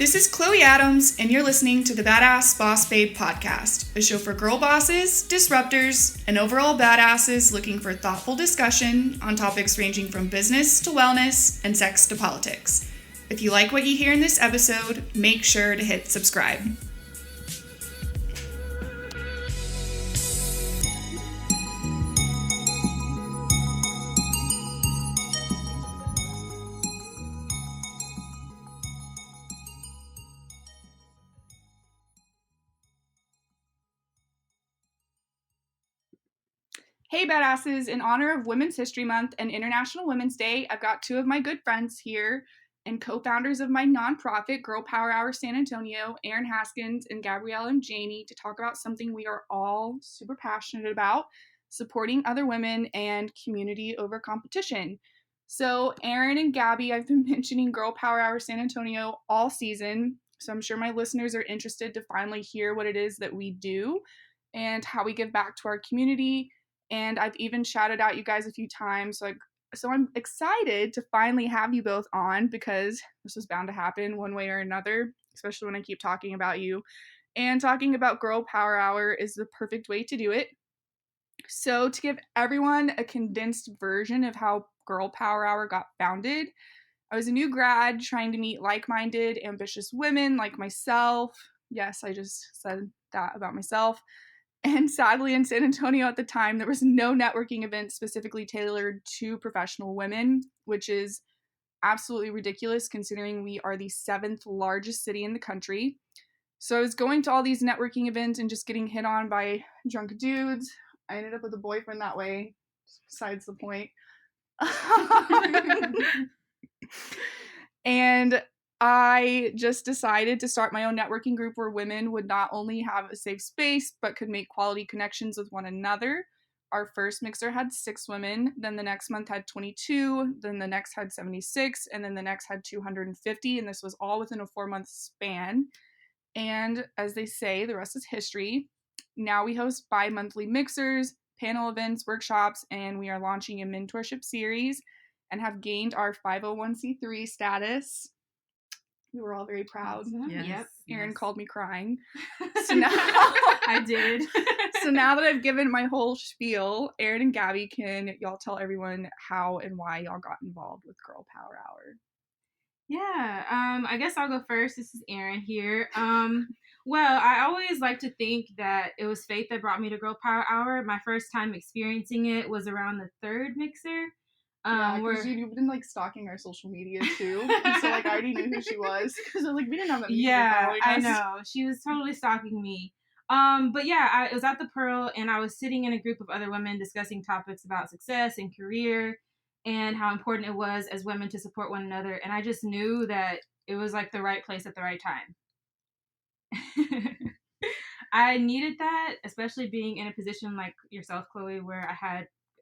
This is Chloe Adams, and you're listening to the Badass Boss Babe podcast, a show for girl bosses, disruptors, and overall badasses looking for thoughtful discussion on topics ranging from business to wellness and sex to politics. If you like what you hear in this episode, make sure to hit subscribe. Hey badasses, in honor of Women's History Month and International Women's Day, I've got two of my good friends here and co-founders of my nonprofit, Girl Power Hour San Antonio, Erin Haskins and Gabrielle and Janie, to talk about something we are all super passionate about, supporting other women and community over competition. So Erin and Gabby, I've been mentioning Girl Power Hour San Antonio all season, so I'm sure my listeners are interested to finally hear what it is that we do and how we give back to our community. And I've even shouted out you guys a few times. So I'm excited to finally have you both on because this was bound to happen one way or another, especially when I keep talking about you. And talking about Girl Power Hour is the perfect way to do it. So to give everyone a condensed version of how Girl Power Hour got founded, I was a new grad trying to meet like-minded, ambitious women like myself. Yes, I just said that about myself. And sadly, in San Antonio at the time, there was no networking event specifically tailored to professional women, which is absolutely ridiculous considering we are the 7th largest city in the country. So I was going to all these networking events and just getting hit on by drunk dudes. I ended up with a boyfriend that way, besides the point. And I just decided to start my own networking group where women would not only have a safe space, but could make quality connections with one another. Our first mixer had 6 women, then the next month had 22, then the next had 76, and then the next had 250, and this was all within a 4-month span. And as they say, the rest is history. Now we host bi-monthly mixers, panel events, workshops, and we are launching a mentorship series and have gained our 501c3 status. We were all very proud. Yes. Yep. Erin called me crying. So now I did. So now that I've given my whole spiel, Erin and Gabby, can y'all tell everyone how and why y'all got involved with Girl Power Hour? Yeah, I guess I'll go first. This is Erin here. Well, I always like to think that it was fate that brought me to Girl Power Hour. My first time experiencing it was around the 3rd mixer. Because you've been stalking our social media too, and so I already knew who she was because we didn't have that many people following us. I know she was totally stalking me. But yeah, I was at the Pearl and I was sitting in a group of other women discussing topics about success and career and how important it was as women to support one another, and I just knew that it was the right place at the right time. I needed that, especially being in a position like yourself, Chloe, where I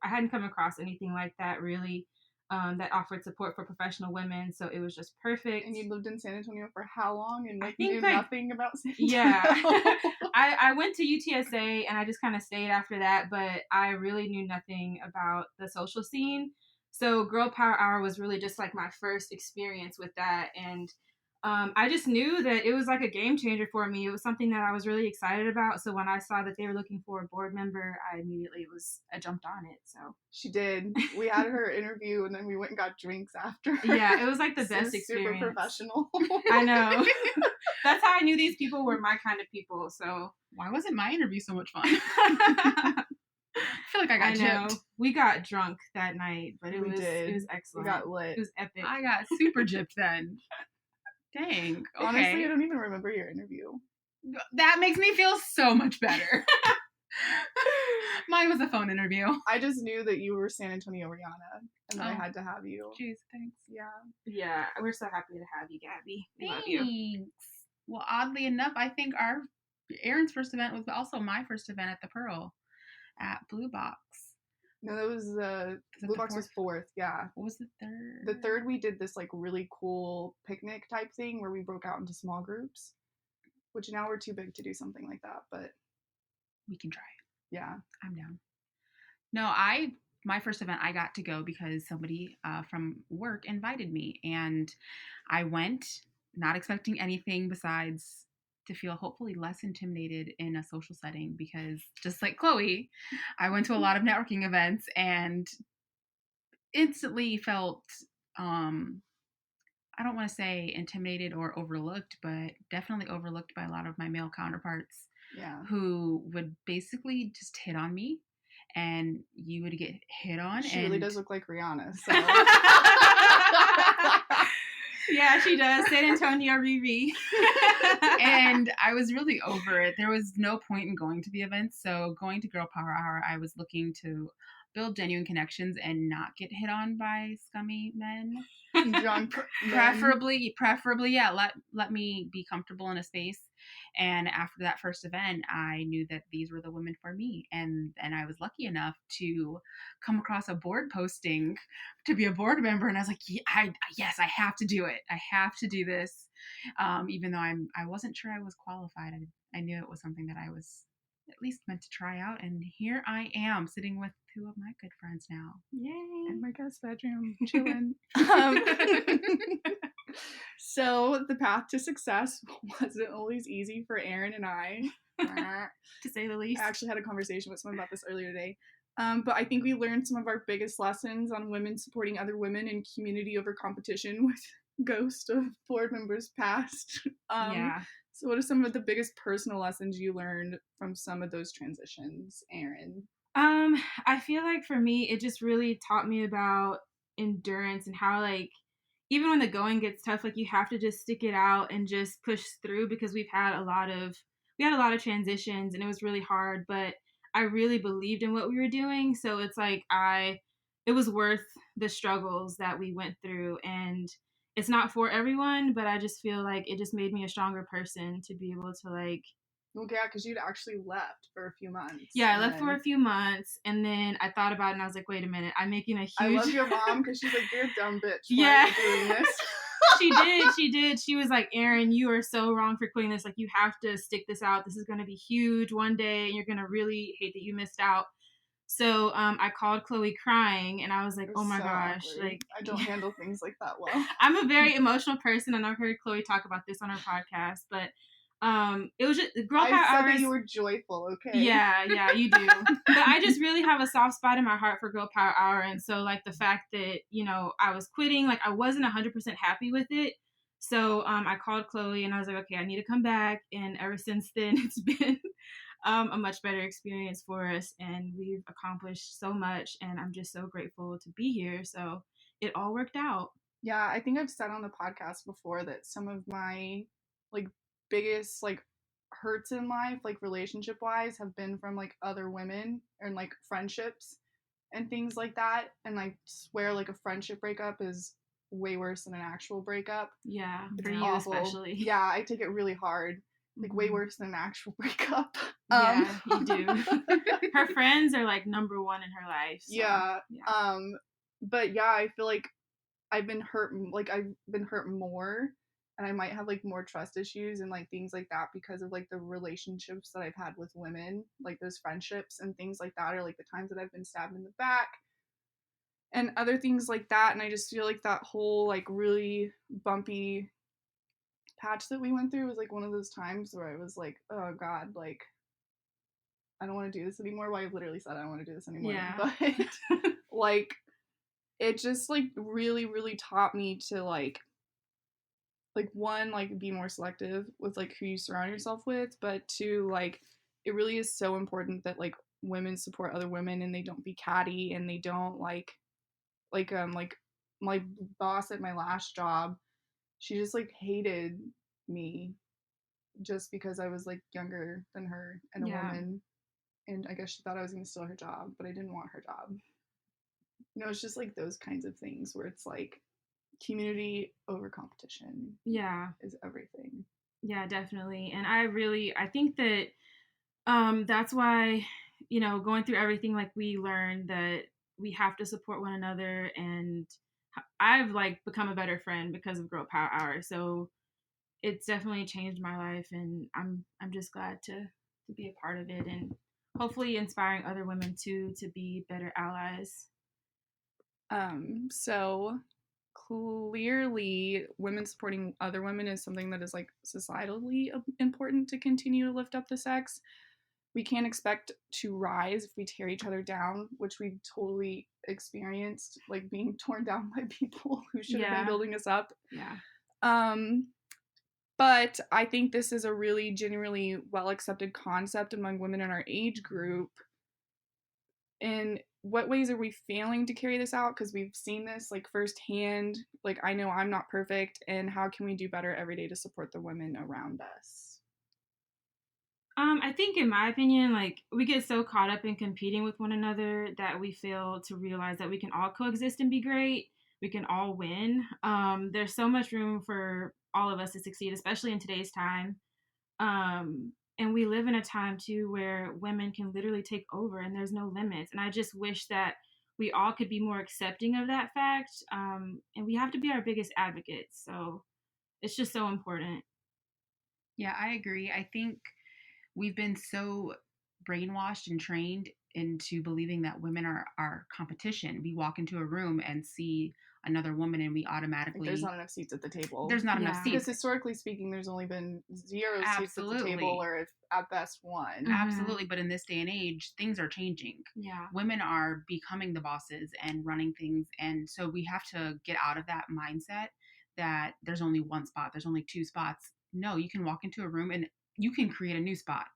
hadn't come across anything like that really that offered support for professional women, so it was just perfect. And you lived in San Antonio for how long? And you knew nothing about San Antonio? Yeah. I went to UTSA and I just kind of stayed after that, but I really knew nothing about the social scene. So Girl Power Hour was really just my first experience with that, and I just knew that it was a game changer for me. It was something that I was really excited about. So when I saw that they were looking for a board member, I jumped on it. So she did. We had her interview and then we went and got drinks after. Yeah, it was the best experience. Super professional. I know. That's how I knew these people were my kind of people. So why wasn't my interview so much fun? I feel like I got gypped. We got drunk that night, but it was excellent. We got lit. It was epic. I got super gypped then. Dang. Okay. Honestly, I don't even remember your interview. That makes me feel so much better. Mine was a phone interview. I just knew that you were San Antonio Rihanna, and I had to have you. Jeez, thanks. Yeah, we're so happy to have you, Gabby. Thanks. Love you. Well, oddly enough, I think Erin's first event was also my first event at the Pearl at Blue Box. No, that was Blue Box was 4th, yeah. What was the 3rd? The 3rd we did this really cool picnic type thing where we broke out into small groups, which now we're too big to do something like that, but we can try. Yeah, I'm down. No, my first event I got to go because somebody from work invited me, and I went. not expecting anything besides to feel hopefully less intimidated in a social setting, because just like Chloe, I went to a lot of networking events and instantly felt, I don't want to say intimidated or overlooked, but definitely overlooked by a lot of my male counterparts. Yeah. Who would basically just hit on me, and you would get hit on. She really does look like Rihanna. So. Yeah, she does. San Antonio Riri. And I was really over it. There was no point in going to the events. So going to Girl Power Hour, I was looking to build genuine connections and not get hit on by scummy men. Drunk preferably, yeah, let me be comfortable in a space. And after that first event, I knew that these were the women for me. And I was lucky enough to come across a board posting to be a board member. And I was like, yes, I have to do it. I have to do this. Even though I wasn't sure I was qualified. I knew it was something that I was at least meant to try out. And here I am sitting with two of my good friends now. Yay. In my guest bedroom, chilling. So the path to success wasn't always easy for Erin and I. To say the least. I actually had a conversation with someone about this earlier today. But I think we learned some of our biggest lessons on women supporting other women and community over competition with ghost of board members past. Yeah. So what are some of the biggest personal lessons you learned from some of those transitions, Erin? I feel like for me, it just really taught me about endurance and how, like, even when the going gets tough, like, you have to just stick it out and just push through, because we had a lot of transitions and it was really hard, but I really believed in what we were doing. So it's like, it was worth the struggles that we went through, and it's not for everyone, but I just feel like it just made me a stronger person to be able to, like, well, yeah, because you'd actually left for a few months. Yeah, I left for a few months, and then I thought about it, and I was like, wait a minute, I'm making a huge... I love your mom, because she's like, you're a dumb bitch. Yeah. Why are you doing this? She did. She was like, Erin, you are so wrong for quitting this. Like, you have to stick this out. This is going to be huge one day, and you're going to really hate that you missed out. So I called Chloe crying, and I was like, oh my gosh. Awkward. Like, I don't handle things like that well. I'm a very emotional person, and I've heard Chloe talk about this on her podcast, but it was just Girl Power I said Hours. That you were joyful, okay? Yeah, you do. But I just really have a soft spot in my heart for Girl Power Hour, and so, like, the fact that, you know, I was quitting, like, I wasn't 100% happy with it. So I called Chloe, and I was like, okay, I need to come back. And ever since then, it's been a much better experience for us, and we've accomplished so much, and I'm just so grateful to be here. So it all worked out. Yeah, I think I've said on the podcast before that some of my, like, biggest, like, hurts in life, like, relationship wise, have been from, like, other women and, like, friendships and things like that. And I swear, like, a friendship breakup is way worse than an actual breakup. Yeah, it's for you awful. especially. Yeah, I take it really hard. Like, way worse than an actual breakup. Yeah, you do. Her friends are, like, number one in her life. So, yeah. But yeah, I feel like I've been hurt more, and I might have, like, more trust issues and, like, things like that because of, like, the relationships that I've had with women, like, those friendships and things like that, or, like, the times that I've been stabbed in the back and other things like that. And I just feel like that whole, like, really bumpy patch that we went through was, like, one of those times where I was like, oh god, like, I don't want to do this anymore. Well, I literally said I don't want to do this anymore. Yeah. But like, it just, like, really, really taught me to, like, one, like, be more selective with, like, who you surround yourself with, but two, like, it really is so important that, like, women support other women, and they don't be catty, and they don't, like my boss at my last job, she just, like, hated me just because I was, like, younger than her and a woman, and I guess she thought I was going to steal her job, but I didn't want her job. You know, it's just, like, those kinds of things where it's, like, community over competition is everything. Yeah, definitely. And I think that that's why, you know, going through everything, like, we learned that we have to support one another, and I've, like, become a better friend because of Girl Power Hour. So it's definitely changed my life, and I'm just glad to be a part of it, and hopefully inspiring other women too to be better allies. So clearly women supporting other women is something that is like societally important to continue to lift up the sex. We can't expect to rise if we tear each other down, which we've totally experienced, like being torn down by people who should have been building us up. Yeah. But I think this is a really genuinely well accepted concept among women in our age group. In what ways are we failing to carry this out? Because we've seen this like firsthand. Like, I know I'm not perfect, and how can we do better every day to support the women around us? I think, in my opinion, like, we get so caught up in competing with one another that we fail to realize that we can all coexist and be great. We can all win. There's so much room for all of us to succeed, especially in today's time. And we live in a time too where women can literally take over and there's no limits. And I just wish that we all could be more accepting of that fact. And we have to be our biggest advocates. So it's just so important. Yeah, I agree. I think we've been so brainwashed and trained into believing that women are our competition. We walk into a room and see another woman and we automatically... Like, there's not enough seats at the table. There's not enough seats. Because historically speaking, there's only been 0 seats at the table, or if at best 1. Mm-hmm. Absolutely. But in this day and age, things are changing. Yeah. Women are becoming the bosses and running things. And so we have to get out of that mindset that there's only 1 spot, there's only 2 spots. No, you can walk into a room and you can create a new spot.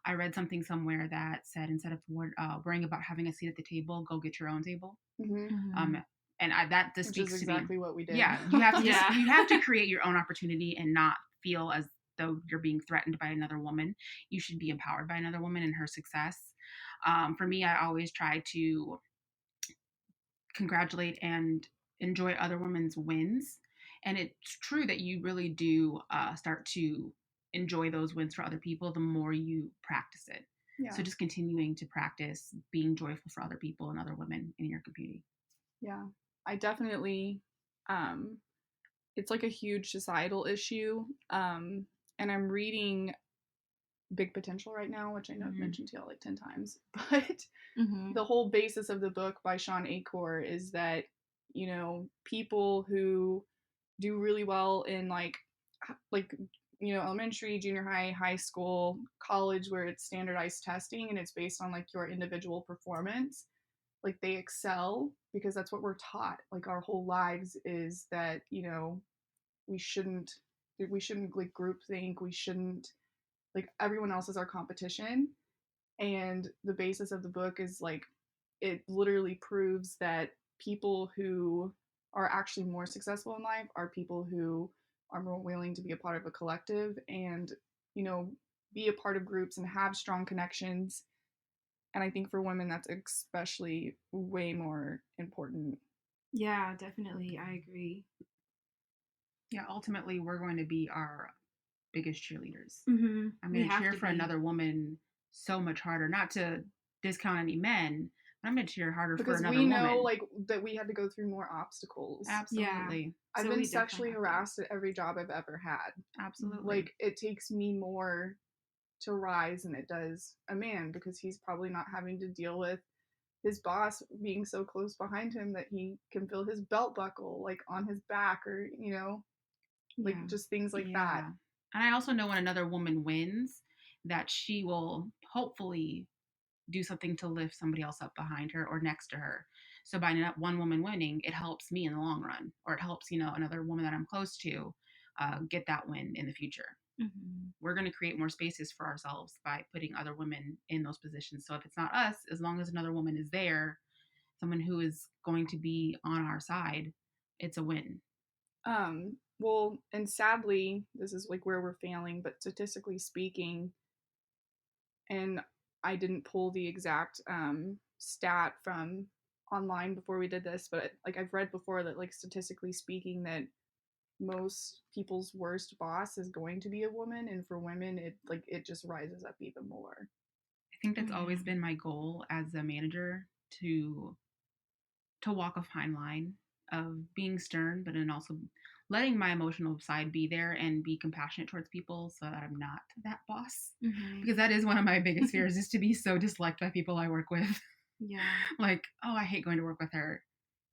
I read something somewhere that said, instead of worrying about having a seat at the table, go get your own table. Mm-hmm. And that just speaks to exactly what we did. Yeah, you have to you have to create your own opportunity and not feel as though you're being threatened by another woman. You should be empowered by another woman in her success. For me, I always try to congratulate and enjoy other women's wins. And it's true that you really do start to enjoy those wins for other people the more you practice it. Yeah. So just continuing to practice being joyful for other people and other women in your community. Yeah, I definitely, it's like a huge societal issue. And I'm reading Big Potential right now, which I know I've mentioned to y'all like 10 times, but the whole basis of the book by Sean Acor is that, you know, people who do really well in like, you know, elementary, junior high, high school, college, where it's standardized testing and it's based on like your individual performance, like they excel because that's what we're taught. Like our whole lives is that, you know, we shouldn't like group think, we shouldn't, like, everyone else is our competition. And the basis of the book is like, it literally proves that people who are actually more successful in life are people who are more willing to be a part of a collective and, you know, be a part of groups and have strong connections. And I think for women, that's especially way more important. Yeah, definitely. I agree. Yeah, ultimately, we're going to be our biggest cheerleaders. Mm-hmm. I'm going to cheer for another woman so much harder. Not to discount any men, but I'm going to cheer harder for another woman. Because we know, like, that we had to go through more obstacles. Absolutely. Yeah. I've been sexually harassed at every job I've ever had. Absolutely. Like, it takes me more to rise than it does a man, because he's probably not having to deal with his boss being so close behind him that he can feel his belt buckle, like, on his back, or, you know, like, just things like that. And I also know when another woman wins, that she will hopefully do something to lift somebody else up behind her or next to her. So by one woman winning, it helps me in the long run, or it helps, you know, another woman that I'm close to get that win in the future. Mm-hmm. We're going to create more spaces for ourselves by putting other women in those positions. So if it's not us, as long as another woman is there, someone who is going to be on our side, it's a win. Well, and sadly, this is like where we're failing, but statistically speaking, and I didn't pull the exact stat from online before we did this, but like I've read before that, like, statistically speaking, that most people's worst boss is going to be a woman, and for women it just rises up even more. I think that's always been my goal as a manager, to walk a fine line of being stern, but then also letting my emotional side be there and be compassionate towards people, so that I'm not that boss. Because that is one of my biggest fears, is to be so disliked by people I work with. Yeah. Like, oh, I hate going to work with her.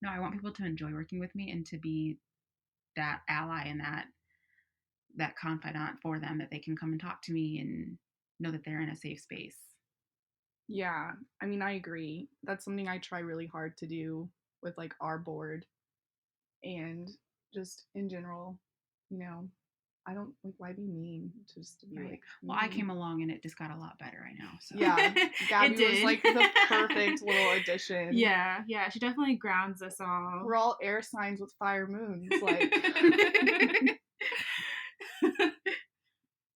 No, I want people to enjoy working with me and to be that ally and that confidant for them, that they can come and talk to me and know that they're in a safe space. Yeah, I mean, I agree. That's something I try really hard to do with like our board and just in general, you know, I don't like why be mean just to be Right. like Well, I mean. came along and it just got a lot better right now. So Yeah, Gabby It was did. like the perfect little addition. Yeah, she definitely grounds us all. We're all air signs with fire moons, like.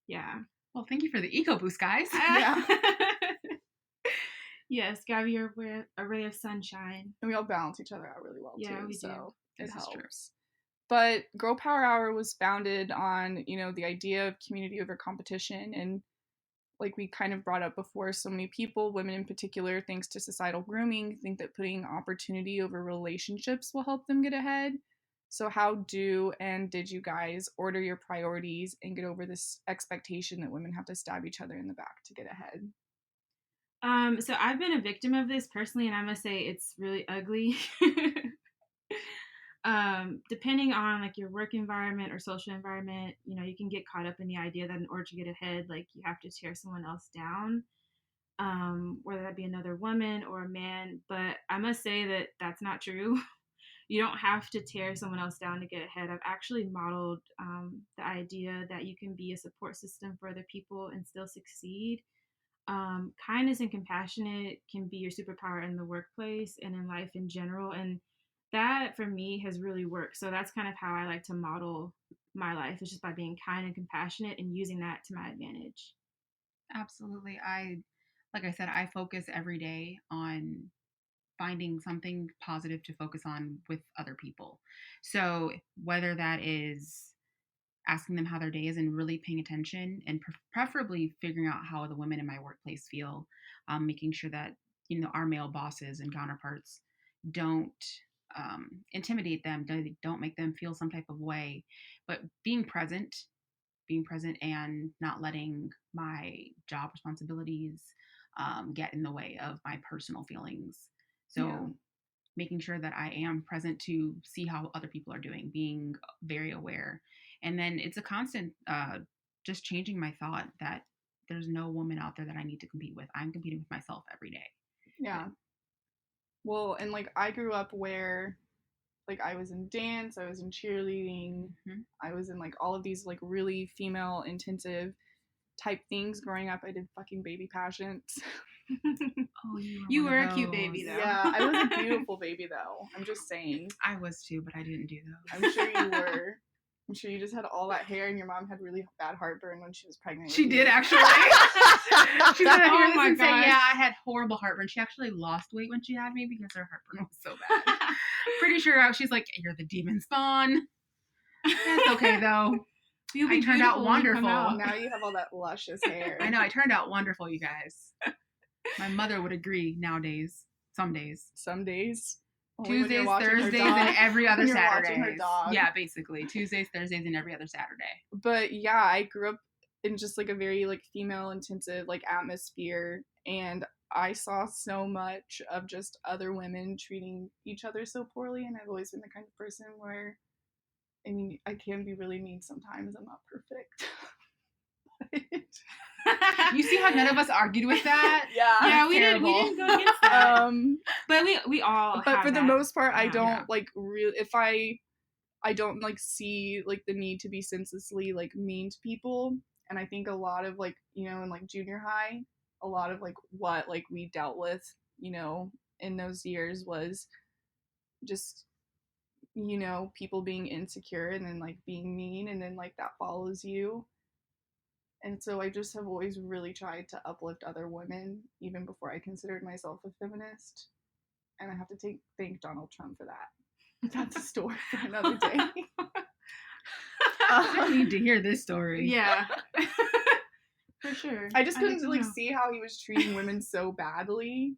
Yeah. Well, thank you for the eco boost, guys. Yeah. Yes, Gabby, you're a ray of sunshine. And we all balance each other out really well Yeah, too. we So do. it This is true. helps. But Girl Power Hour was founded on, you know, the idea of community over competition. And like we kind of brought up before, so many people, women in particular, thanks to societal grooming, think that putting opportunity over relationships will help them get ahead. So how did you guys order your priorities and get over this expectation that women have to stab each other in the back to get ahead? So I've been a victim of this personally, and I must say it's really ugly. Depending on like your work environment or social environment, you know, you can get caught up in the idea that in order to get ahead, like you have to tear someone else down, whether that be another woman or a man. But I must say that that's not true. You don't have to tear someone else down to get ahead. I've actually modeled the idea that you can be a support system for other people and still succeed. Kindness and compassionate can be your superpower in the workplace and in life in general. And that for me has really worked. So that's kind of how I like to model my life, is just by being kind and compassionate and using that to my advantage. Absolutely. Like I said, I focus every day on finding something positive to focus on with other people. So whether that is asking them how their day is and really paying attention, and preferably figuring out how the women in my workplace feel, making sure that, you know, our male bosses and counterparts don't intimidate them, don't make them feel some type of way, but being present and not letting my job responsibilities get in the way of my personal feelings. So Yeah. making sure that I am present to see how other people are doing, being very aware. And then it's a constant just changing my thought that there's no woman out there that I need to compete with. I'm competing with myself every day. Yeah. Well, and like I grew up where like I was in dance, I was in cheerleading, I was in like all of these like really female intensive type things growing up. I did fucking baby pageants. Oh, you were a cute baby though. Yeah, I was a beautiful baby though. I'm just saying. I was too, but I didn't do those. I'm sure you were. I'm sure you just had all that hair, and your mom had really bad heartburn when she was pregnant. She did actually. She's gonna hear this and say, "Yeah, I had horrible heartburn." She actually lost weight when she had me because her heartburn was so bad. Pretty sure she's like, "You're the demon spawn." It's okay though. I turned out wonderful. Now you have all that luscious hair. I know, I turned out wonderful, you guys. My mother would agree nowadays. Some days. Some days. Tuesdays, Thursdays, and every other Saturday. Yeah, basically. Tuesdays, Thursdays, and every other Saturday. But yeah, I grew up in just like a very like female intensive like atmosphere, and I saw so much of just other women treating each other so poorly, and I've always been the kind of person where, I mean, I can be really mean sometimes. I'm not perfect. You see how none of us argued with that? Yeah, we didn't go against that. But we all. But for the most part, I don't Yeah. like really. If I don't like see like the need to be senselessly like mean to people, and I think a lot of like, you know, in like junior high, a lot of like what like we dealt with, you know, in those years was just, you know, people being insecure and then like being mean, and then like that follows you. And so I just have always really tried to uplift other women, even before I considered myself a feminist. And I have to thank Donald Trump for that. That's a story for another day. I need to hear this story. Yeah. For sure. I just couldn't like see how he was treating women so badly.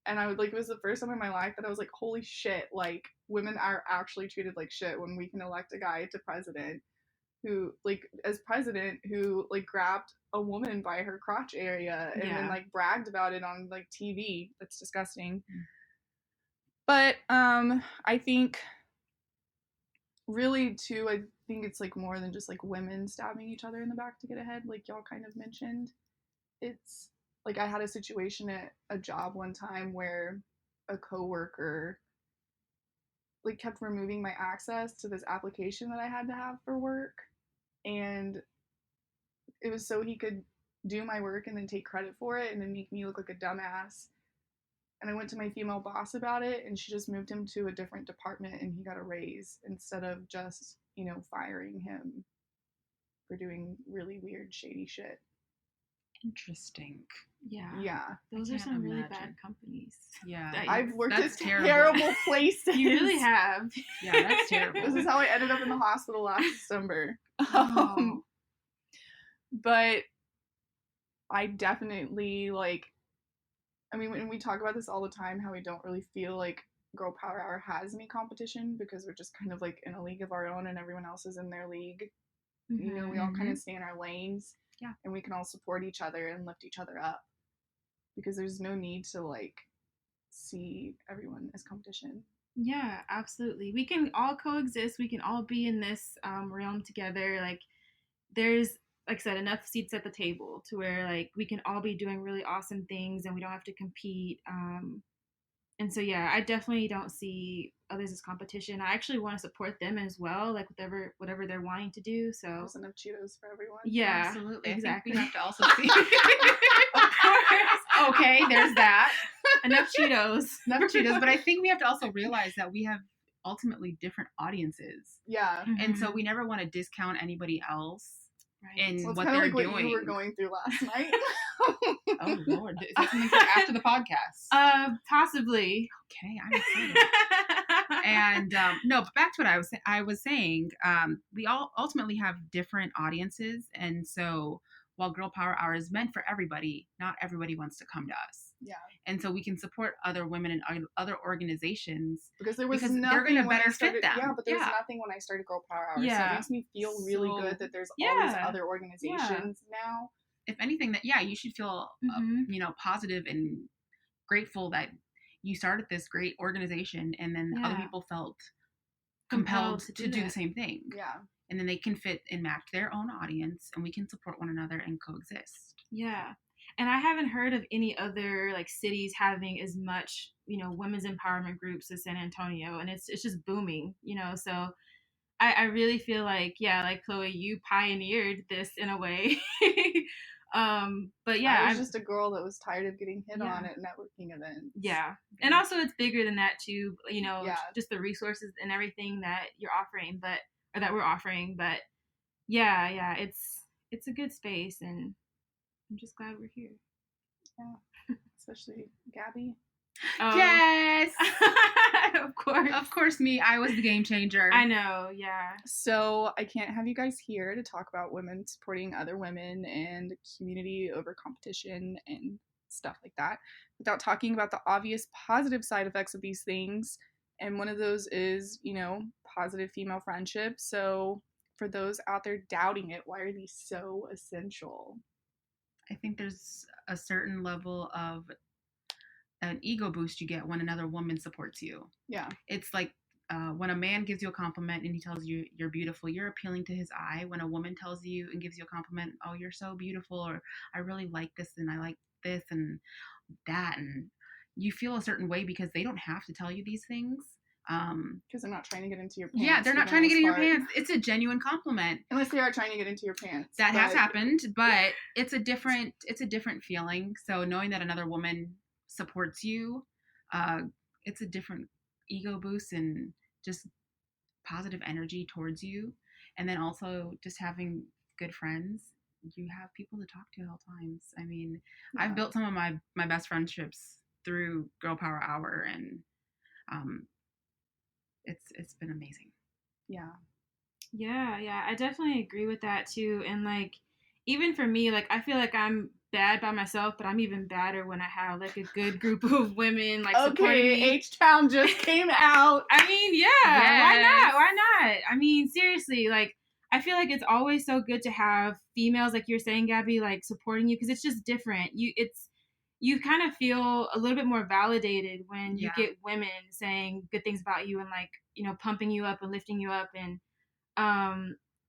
And I would like, it was the first time in my life that I was like, holy shit, like women are actually treated like shit when we can elect a guy to president who like as president who like grabbed a woman by her crotch area and then like bragged about it on like TV. That's disgusting. But I think really too, I think it's like more than just like women stabbing each other in the back to get ahead, like y'all kind of mentioned. It's like I had a situation at a job one time where a coworker like kept removing my access to this application that I had to have for work, and it was so he could do my work and then take credit for it and then make me look like a dumbass. And I went to my female boss about it, and she just moved him to a different department, and he got a raise instead of just, firing him for doing really weird, shady shit. Interesting. Yeah. Those are some really bad companies. Yeah. I've worked at terrible places. You really have. Yeah, that's terrible. This is how I ended up in the hospital last December. Oh. But I definitely, when we talk about this all the time, how we don't really feel like Girl Power Hour has any competition because we're just kind of like in a league of our own and everyone else is in their league. Mm-hmm. We all kind of stay in our lanes. Yeah. And we can all support each other and lift each other up because there's no need to see everyone as competition. Yeah, absolutely. We can all coexist. We can all be in this realm together. Like, there's, like I said, enough seats at the table to where we can all be doing really awesome things and we don't have to compete. And so, yeah, I definitely don't see others as competition. I actually want to support them as well, whatever they're wanting to do. So there's enough Cheetos for everyone. Yeah, absolutely. Exactly. I think we have to also see. Of course. Okay, there's that. Enough Cheetos. But I think we have to also realize that we have ultimately different audiences. Yeah. Mm-hmm. And so we never want to discount anybody else. Right. And well, it's what kind of they're like doing. what you were going through last night. Oh Lord, is that something for after the podcast? Possibly. Okay, I'm excited. And no, but back to what I was saying. We all ultimately have different audiences, and so while Girl Power Hour is meant for everybody, not everybody wants to come to us. Yeah. And so we can support other women and other organizations because they're going to better fit them. Yeah, but there was nothing when I started Girl Power Hour. Yeah. So it makes me feel really good that there's all these other organizations now. If anything, that you should feel positive and grateful that you started this great organization, and then other people felt compelled to do the same thing. Yeah. And then they can fit and match their own audience, and we can support one another and coexist. Yeah. And I haven't heard of any other cities having as much, women's empowerment groups as San Antonio, and it's just booming, so I really feel like Chloe, you pioneered this in a way. But yeah, I was just a girl that was tired of getting hit on at networking events. Yeah. And also it's bigger than that too, just the resources and everything that you're offering, or that we're offering, but yeah, it's a good space, and I'm just glad we're here. Yeah. Especially Gabby. Yes. Of course me. I was the game changer. I know, yeah. So I can't have you guys here to talk about women supporting other women and community over competition and stuff like that without talking about the obvious positive side effects of these things. And one of those is, positive female friendship. So for those out there doubting it, why are these so essential? I think there's a certain level of an ego boost you get when another woman supports you. Yeah. It's like when a man gives you a compliment and he tells you you're beautiful, you're appealing to his eye. When a woman tells you and gives you a compliment, oh, you're so beautiful, or I really like this and I like this and that, and you feel a certain way because they don't have to tell you these things. Because they're not trying to get into your pants. Yeah, they're not trying to get in your pants. It's a genuine compliment. Unless they are trying to get into your pants. That has happened, but it's a different feeling. So knowing that another woman supports you, it's a different ego boost and just positive energy towards you. And then also just having good friends. You have people to talk to at all times. I mean, I've built some of my best friendships through Girl Power Hour, and it's been amazing. Yeah, I definitely agree with that too. And even for me, I feel like I'm bad by myself, but I'm even badder when I have a good group of women supporting me. H-Town just came out. I mean, yeah, yes. Why not? I mean, seriously, I feel like it's always so good to have females, like you're saying, Gabby, supporting you, because it's just different. you kind of feel a little bit more validated when you get women saying good things about you and like, you know, pumping you up and lifting you up. And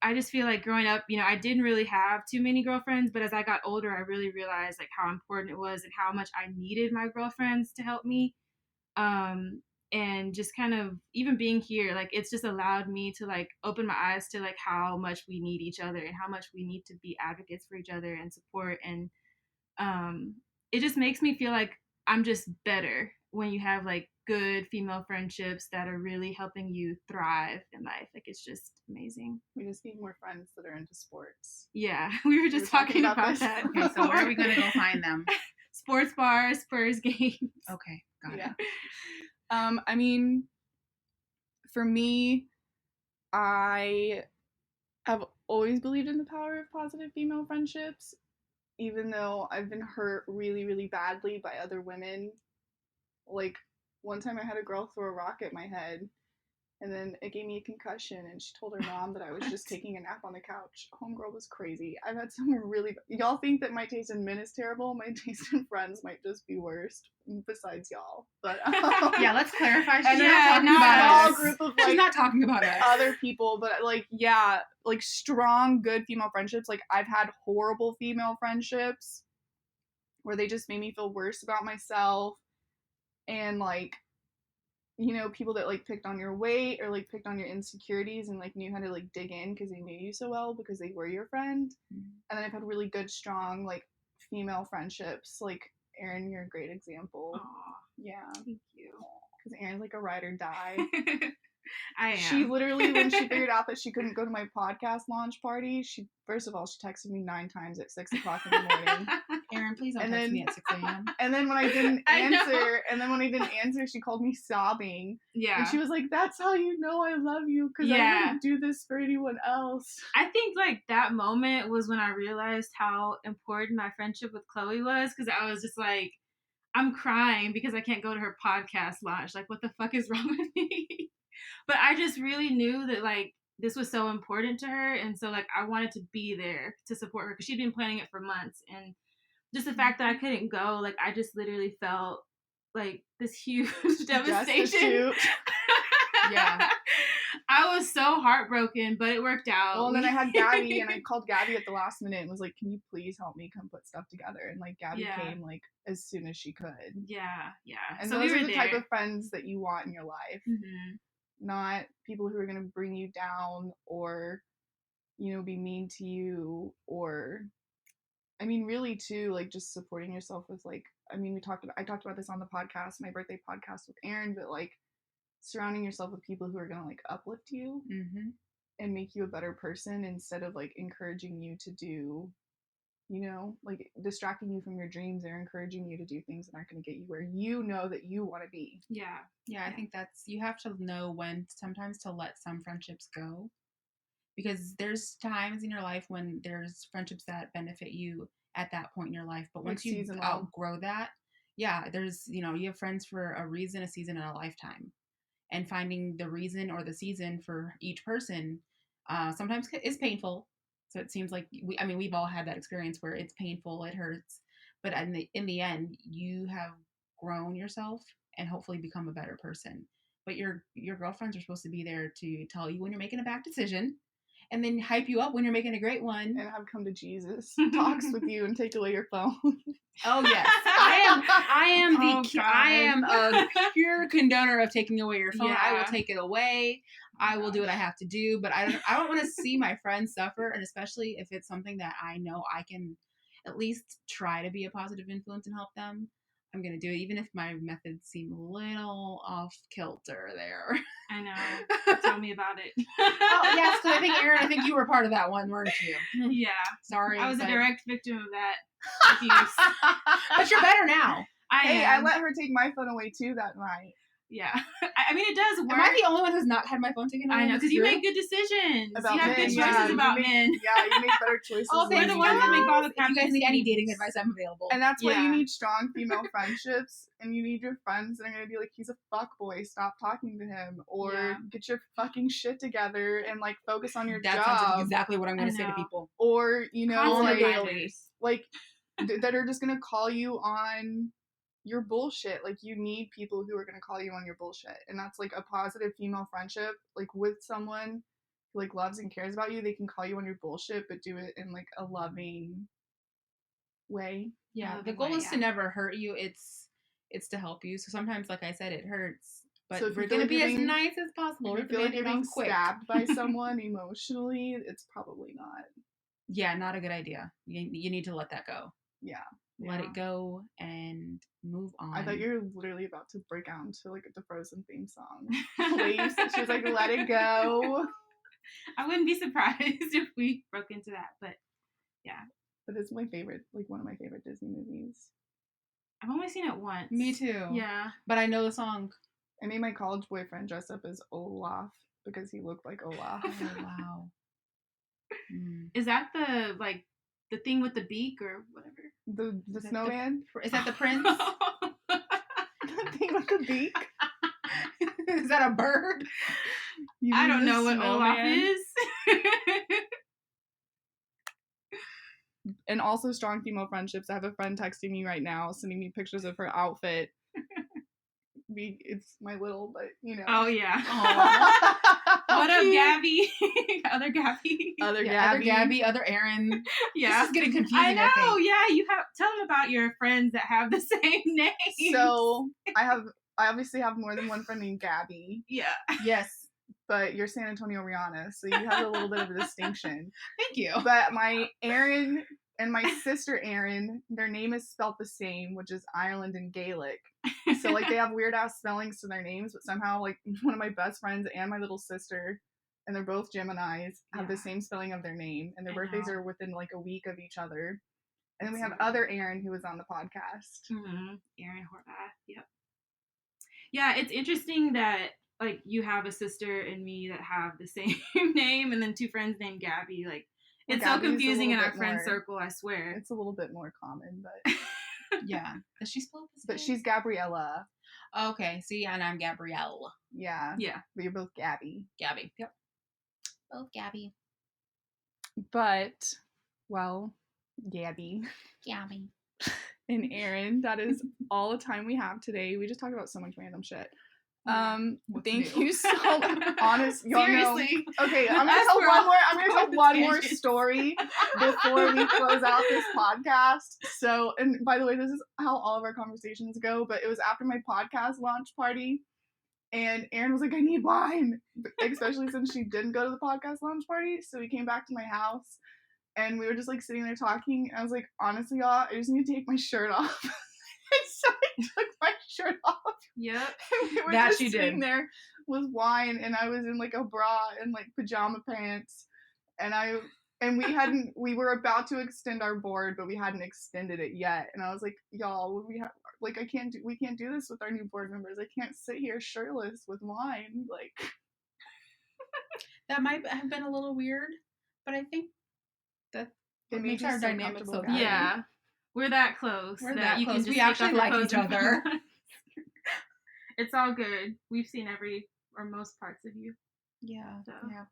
I just feel like growing up, you know, I didn't really have too many girlfriends, but as I got older, I really realized like how important it was and how much I needed my girlfriends to help me. And just kind of even being here, like it's just allowed me to like open my eyes to like how much we need each other and how much we need to be advocates for each other and support. And it just makes me feel like I'm just better when you have like good female friendships that are really helping you thrive in life. Like it's just amazing. We just need more friends that are into sports. Yeah, we were just talking about that. Okay, so where are we going to go find them? Sports bars, Spurs games. Okay, got it. I mean, for me, I have always believed in the power of positive female friendships, even though I've been hurt really, really badly by other women. Like, one time I had a girl throw a rock at my head, and then it gave me a concussion, and she told her mom that I was just taking a nap on the couch. Homegirl was crazy. I've had some really... Y'all think that my taste in men is terrible? My taste in friends might just be worst, besides y'all. But yeah, let's clarify. She's not talking about us. Group of, like, she's not talking about us. Other people, but like, yeah, like strong, good female friendships. Like, I've had horrible female friendships where they just made me feel worse about myself, and like, you know, people that like picked on your weight or like picked on your insecurities and like knew how to like dig in because they knew you so well because they were your friend. Mm-hmm. And then I've had really good, strong like female friendships. Like Erin, you're a great example. Aww, yeah, thank you. Because Erin's like a ride or die. I am. She literally, when she figured out that she couldn't go to my podcast launch party, she texted me 9 times at 6 o'clock in the morning. Erin, please don't text me at 6 a.m. And then when I didn't answer, she called me sobbing. Yeah. And she was like, "That's how you know I love you, because I wouldn't do this for anyone else." I think like that moment was when I realized how important my friendship with Chloe was, because I was just like, I'm crying because I can't go to her podcast launch. Like, what the fuck is wrong with me? But I just really knew that like this was so important to her, and so like I wanted to be there to support her because she'd been planning it for months. And just the fact that I couldn't go, like I just literally felt like this huge devastation. Yeah. I was so heartbroken, but it worked out. Well, and then I had Gabby, and I called Gabby at the last minute and was like, "Can you please help me come put stuff together?" And like Gabby came like as soon as she could. Yeah. And so those are the type of friends that you want in your life. Mm-hmm. Not people who are going to bring you down or, you know, be mean to you, or, I mean, really too, like just supporting yourself with like, I mean, I talked about this on the podcast, my birthday podcast with Erin, but like surrounding yourself with people who are going to like uplift you and make you a better person instead of like encouraging you to do, you know, like distracting you from your dreams or encouraging you to do things that aren't going to get you where you know that you want to be. Yeah, I think you have to know when sometimes to let some friendships go, because there's times in your life when there's friendships that benefit you at that point in your life, but once you outgrow that, there's, you know, you have friends for a reason, a season, and a lifetime, and finding the reason or the season for each person sometimes is painful. So it seems like we've all had that experience where it's painful, it hurts, but in the end, you have grown yourself and hopefully become a better person. But your girlfriends are supposed to be there to tell you when you're making a bad decision, and then hype you up when you're making a great one, and have come to Jesus talks with you and take away your phone. Oh yes, I am a pure condoner of taking away your phone. I will take it away. I will do what I have to do, but I don't want to see my friends suffer, and especially if it's something that I know I can at least try to be a positive influence and help them. I'm going to do it, even if my methods seem a little off kilter there. I know. Tell me about it. Oh, yes, because I think you were part of that one, weren't you? Yeah. Sorry. I was a direct victim of that abuse. But you're better now. I let her take my phone away too that night. Yeah. I mean, it does work. Am I the only one who's not had my phone taken away? I know, because you make good decisions. You have good choices about men. Yeah, you make better choices. They're the ones that make all the If you guys need any dating advice, I'm available. And that's why you need strong female friendships, and you need your friends that are going to be like, he's a fuckboy, stop talking to him, or get your fucking shit together and like focus on your job. That sounds like exactly what I'm going to say to people. Or, you know, like that are just gonna call you on your bullshit. Like, you need people who are gonna call you on your bullshit, and that's like a positive female friendship. Like, with someone who like loves and cares about you, they can call you on your bullshit, but do it in like a loving way. Yeah, the goal is to never hurt you. It's to help you. So sometimes, like I said, it hurts. But So if we're you feel going to like be you're as nice as possible. If you feel like you're being stabbed by someone emotionally, it's probably not. Yeah, not a good idea. You need to let that go. Yeah. Let it go and move on. I thought you were literally about to break out into like the Frozen theme song. Please. She was like, let it go. I wouldn't be surprised if we broke into that, but yeah. But it's my favorite, like one of my favorite Disney movies. I've only seen it once. Me too. Yeah. But I know the song. I made my college boyfriend dress up as Olaf because he looked like Olaf. Oh, wow. Is that the thing with the beak or whatever? The snowman? Is that the prince? The thing with the beak? Is that a bird? I don't know what Olaf is. And also strong female friendships. I have a friend texting me right now, sending me pictures of her outfit. It's my little, but you know. Oh yeah. What up, Gabby? Other Gabby. Other Gabby, other Aaron. Yeah. This is getting confusing. I know. Yeah, you have tell them about your friends that have the same name. So I obviously have more than one friend named Gabby. Yeah. Yes. But you're San Antonio Rihanna, so you have a little bit of a distinction. Thank you. But my Aaron and my sister Erin, their name is spelt the same, which is Ireland in Gaelic. So like they have weird ass spellings to their names, but somehow like one of my best friends and my little sister, and they're both Geminis, have the same spelling of their name, and their birthdays are within like a week of each other. And then we have other Erin who was on the podcast. Mm-hmm. Erin Horvath. Yep. Yeah, it's interesting that like you have a sister and me that have the same name, and then two friends named Gabby. Like it's so confusing in our friend circle. I swear, it's a little bit more common, but yeah. Does she spell this? But she's Gabriella. Okay, see, and I'm Gabrielle. Yeah. Yeah. But you're both Gabby. Gabby. Yep. Both Gabby. But, well, Gabby. And Erin, that is all the time we have today. We just talked about so much random shit. Thank you so much. Honest, y'all Seriously. know. Okay, I'm gonna tell one more story before we close out this podcast. So, and by the way, this is how all of our conversations go, but it was after my podcast launch party, and Erin was like, I need wine, especially since she didn't go to the podcast launch party. So we came back to my house, and we were just like sitting there talking, and I was like, honestly, y'all, I just need to take my shirt off. And so I took my shirt off. Yep. And we were that just she sitting did. there with wine, and I was in like a bra and like pajama pants, and we were about to extend our board, but we hadn't extended it yet. And I was like, y'all, we can't do this with our new board members. I can't sit here shirtless with wine. Like that might have been a little weird, but I think that it makes our dynamic so good. Yeah. We're that close. We're that you close. Can just we actually like each other. It's all good. We've seen every or most parts of you. Yeah. So. Yeah.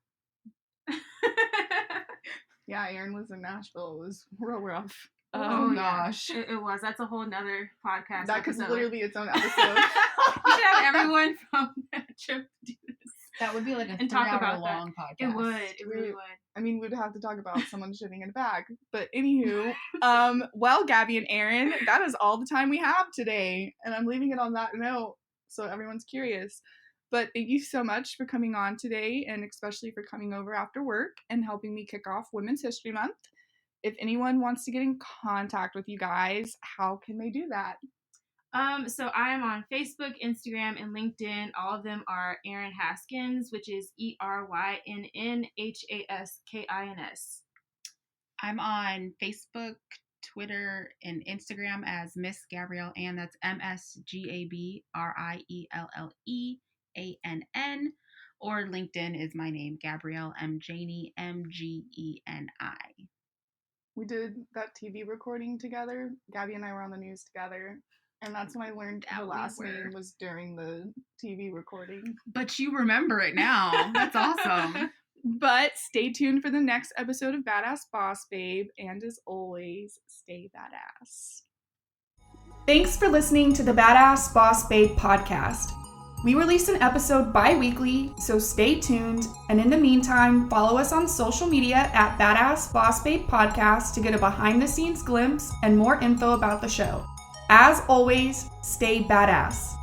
Yeah, Erin was in Nashville. It was real rough. Oh gosh. It was. That's a whole nother podcast. That could literally be its own episode. We should have everyone from that trip do this. That would be like a 3-hour long podcast. It would. It really would. I mean, we'd have to talk about someone shitting in a bag. But anywho, well, Gabby and Erin, that is all the time we have today. And I'm leaving it on that note so everyone's curious. But thank you so much for coming on today, and especially for coming over after work and helping me kick off Women's History Month. If anyone wants to get in contact with you guys, how can they do that? So I am on Facebook, Instagram, and LinkedIn. All of them are Erin Haskins, which is ERYNNHASKINS. I'm on Facebook, Twitter, and Instagram as Miss Gabrielle Ann. That's MSGABRIELLEANN. Or LinkedIn is my name, Gabrielle M. Janey, MGENI. We did that TV recording together. Gabby and I were on the news together. And that's when I learned her last name was during the TV recording. But you remember it now. That's awesome. But stay tuned for the next episode of Badass Boss Babe, and as always, stay badass. Thanks for listening to the Badass Boss Babe podcast. We release an episode bi-weekly, so stay tuned, and in the meantime, follow us on social media at Badass Boss Babe Podcast to get a behind-the-scenes glimpse and more info about the show. As always, stay badass.